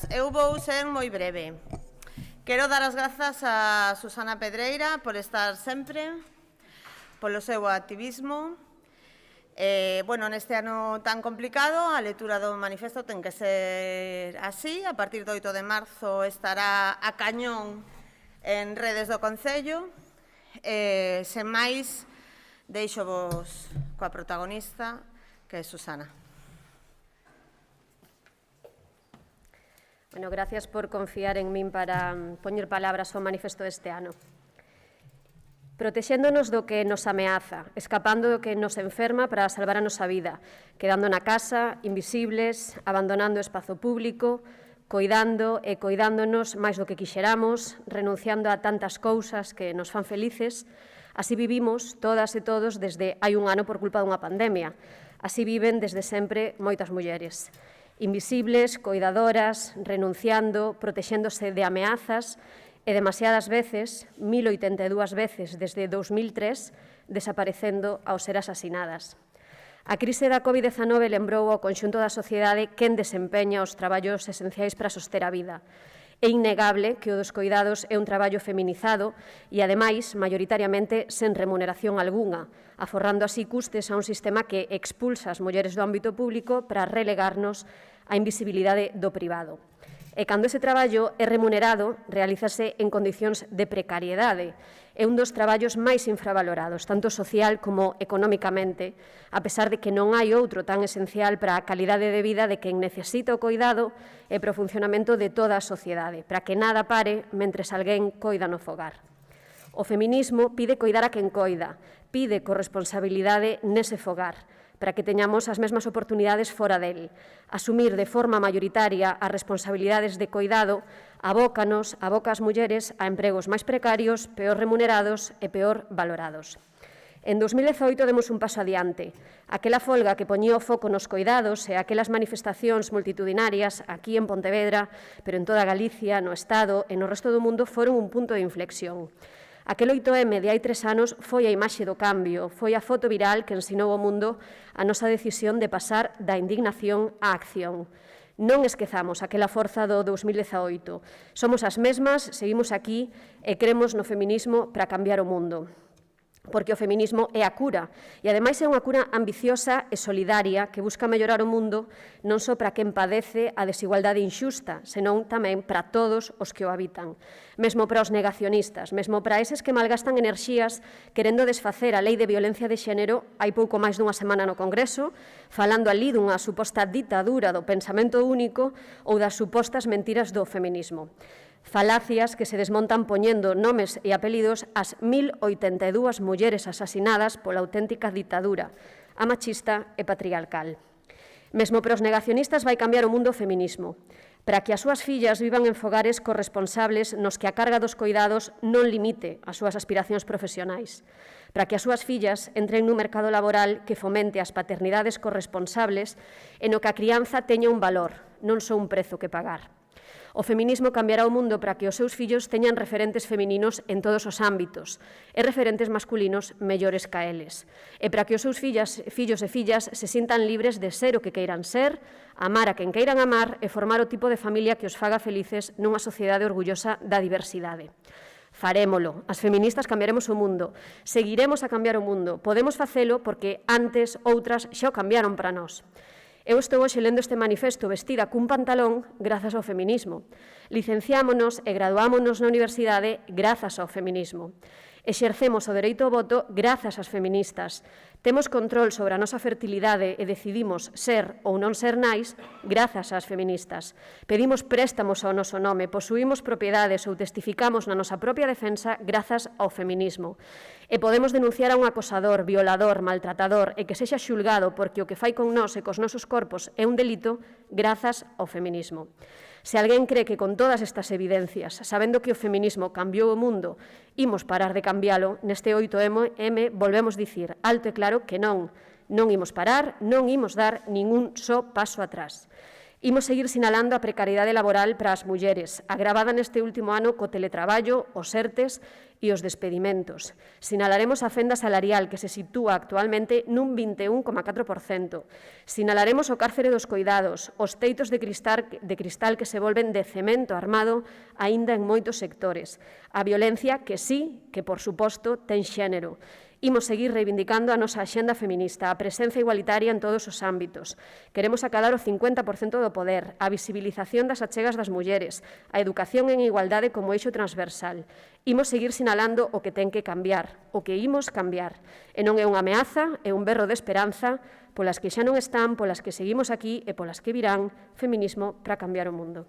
Eu vou ser moi breve. Quero dar as grazas a Susana Pedreira por estar sempre, polo seu activismo. Neste ano tan complicado, a lectura do manifesto ten que ser así. A partir do 8 de marzo estará a cañón en redes do Concello. Sen máis, deixo vos coa protagonista, que é Susana. Bueno, gracias por confiar en min para poñer palabras ao manifesto deste ano. Protexéndonos do que nos ameaza, escapando do que nos enferma para salvar a nosa vida, quedando na casa, invisibles, abandonando o espazo público, coidando e coidándonos máis do que quixeramos, renunciando a tantas cousas que nos fan felices. Así vivimos todas e todos desde hai un ano por culpa dunha pandemia. Así viven desde sempre moitas mulleres. Invisibles, coidadoras, renunciando, protexéndose de ameazas e demasiadas veces, 1082 veces desde 2003, desaparecendo ao ser asasinadas. A crise da COVID-19 lembrou ao conxunto da sociedade quen desempeña os traballos esenciais para soster a vida. É innegable que o dos coidados é un traballo feminizado e, ademais, maioritariamente sen remuneración algunha, aforrando así custes a un sistema que expulsa as mulleres do ámbito público para relegarnos á invisibilidade do privado. E cando ese traballo é remunerado, realízase en condicións de precariedade. É un dos traballos máis infravalorados, tanto social como económicamente, a pesar de que non hai outro tan esencial para a calidade de vida de quen necesita o coidado e para o funcionamento de toda a sociedade, para que nada pare mentres alguén coida no fogar. O feminismo pide coidar a quen coida, pide corresponsabilidade nese fogar, para que teñamos as mesmas oportunidades fora del. Asumir de forma maioritaria as responsabilidades de coidado aboca as mulleres a empregos máis precarios, peor remunerados e peor valorados. En 2018 demos un paso adiante. Aquela folga que poñía o foco nos coidados e aquelas manifestacións multitudinarias aquí en Pontevedra, pero en toda Galicia, no Estado e no resto do mundo foron un punto de inflexión. Aquel 8M de hai 3 anos foi a imaxe do cambio, foi a foto viral que ensinou ao mundo a nosa decisión de pasar da indignación á acción. Non esquezamos aquela forza do 2018. Somos as mesmas, seguimos aquí e cremos no feminismo para cambiar o mundo. Porque o feminismo é a cura, e ademais é unha cura ambiciosa e solidaria que busca mellorar o mundo non só para quen padece a desigualdade inxusta, senón tamén para todos os que o habitan. Mesmo para os negacionistas, mesmo para eses que malgastan enerxías querendo desfacer a lei de violencia de xénero hai pouco máis dunha semana no Congreso, falando alí dunha suposta ditadura do pensamento único ou das supostas mentiras do feminismo. Falacias que se desmontan poñendo nomes e apelidos ás 1082 mulleres asasinadas pola auténtica ditadura, a machista e patriarcal. Mesmo para os negacionistas vai cambiar o mundo o feminismo, para que as súas fillas vivan en fogares corresponsables nos que a carga dos coidados non limite as súas aspiracións profesionais, para que as súas fillas entren nun mercado laboral que fomente as paternidades corresponsables e no que a crianza teña un valor, non só un prezo que pagar. O feminismo cambiará o mundo para que os seus fillos teñan referentes femininos en todos os ámbitos e referentes masculinos mellores ca eles. E para que os seus fillos e fillas se sintan libres de ser o que queiran ser, amar a quen queiran amar e formar o tipo de familia que os faga felices nunha sociedade orgullosa da diversidade. Farémolo, as feministas cambiaremos o mundo, seguiremos a cambiar o mundo, podemos facelo porque antes outras xa o cambiaron para nós. Eu estou hoxe lendo este manifesto vestida cun pantalón grazas ao feminismo. Licenciámonos e graduámonos na universidade grazas ao feminismo. Exercemos o dereito ao voto grazas ás feministas. Temos control sobre a nosa fertilidade e decidimos ser ou non ser nais grazas ás feministas. Pedimos préstamos ao noso nome, posuímos propiedades ou testificamos na nosa propia defensa grazas ao feminismo. E podemos denunciar a un acosador, violador, maltratador e que sexa xulgado porque o que fai con nós e cos nosos corpos é un delito grazas ao feminismo. Se alguén cree que con todas estas evidencias, sabendo que o feminismo cambiou o mundo, imos parar de cambiálo, neste 8M volvemos dicir alto e claro que non imos parar, non imos dar ningún só paso atrás. Imos seguir sinalando a precariedade laboral para as mulleres, agravada neste último ano co teletraballo, os ERTES e os despedimentos. Sinalaremos a fenda salarial, que se sitúa actualmente nun 21,4%. Sinalaremos o cárcere dos coidados, os teitos de cristal que se volven de cemento armado aínda en moitos sectores. A violencia que sí, que por suposto, ten xénero. Imos seguir reivindicando a nosa axenda feminista, a presenza igualitaria en todos os ámbitos. Queremos acadar o 50% do poder, a visibilización das achegas das mulleres, a educación en igualdade como eixo transversal. Imos seguir sinalando o que ten que cambiar, o que imos cambiar. E non é unha ameaza, é un berro de esperanza polas que xa non están, polas que seguimos aquí e polas que virán, feminismo para cambiar o mundo.